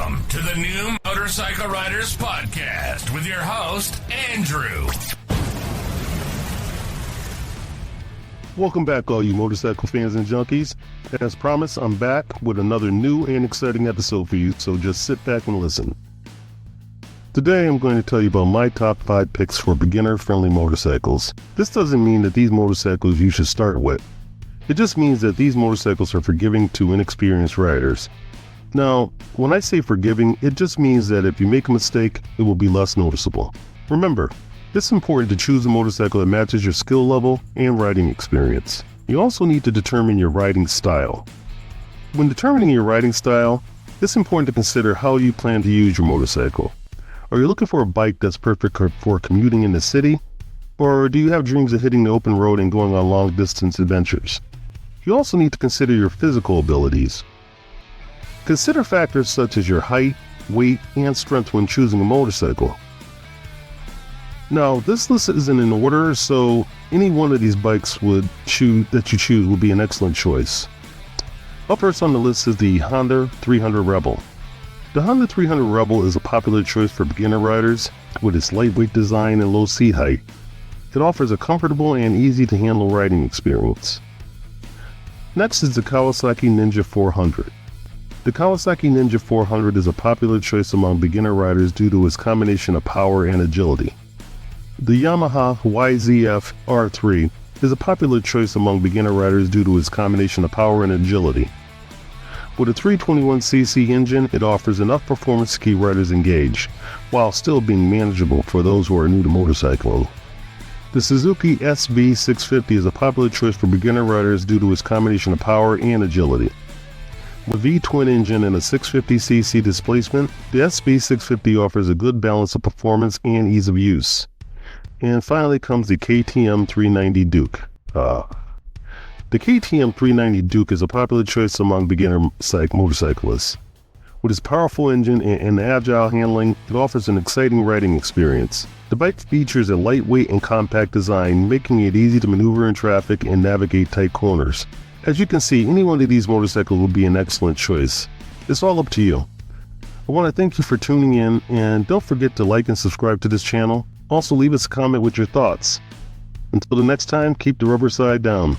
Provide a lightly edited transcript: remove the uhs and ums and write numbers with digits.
Welcome to the New Motorcycle Riders Podcast with your host, Andrew. Welcome back, all you motorcycle fans and junkies. As promised, I'm back with another new and exciting episode for you, so just sit back and listen. Today, I'm going to tell you about my top 5 picks for beginner-friendly motorcycles. This doesn't mean that these motorcycles you should start with. It just means that these motorcycles are forgiving to inexperienced riders. Now, when I say forgiving, it just means that if you make a mistake, it will be less noticeable. Remember, it's important to choose a motorcycle that matches your skill level and riding experience. You also need to determine your riding style. When determining your riding style, it's important to consider how you plan to use your motorcycle. Are you looking for a bike that's perfect for commuting in the city? Or do you have dreams of hitting the open road and going on long-distance adventures? You also need to consider your physical abilities. Consider factors such as your height, weight, and strength when choosing a motorcycle. Now, this list isn't in order, so any one of these bikes that you choose would be an excellent choice. Up first on the list is the Honda 300 Rebel. The Honda 300 Rebel is a popular choice for beginner riders with its lightweight design and low seat height. It offers a comfortable and easy-to-handle riding experience. Next is the Kawasaki Ninja 400. The Kawasaki Ninja 400 is a popular choice among beginner riders due to its combination of power and agility. The Yamaha YZF R3 is a popular choice among beginner riders due to its combination of power and agility. With a 321cc engine, it offers enough performance to keep riders engaged, while still being manageable for those who are new to motorcycling. The Suzuki SB650 is a popular choice for beginner riders due to its combination of power and agility. With V-twin engine and a 650cc displacement, the SB650 offers a good balance of performance and ease of use. And finally comes the KTM 390 Duke. The KTM 390 Duke is a popular choice among beginner motorcyclists. With its powerful engine and agile handling, it offers an exciting riding experience. The bike features a lightweight and compact design, making it easy to maneuver in traffic and navigate tight corners. As you can see, any one of these motorcycles will be an excellent choice. It's all up to you. I want to thank you for tuning in, and don't forget to like and subscribe to this channel. Also, leave us a comment with your thoughts. Until the next time, keep the rubber side down.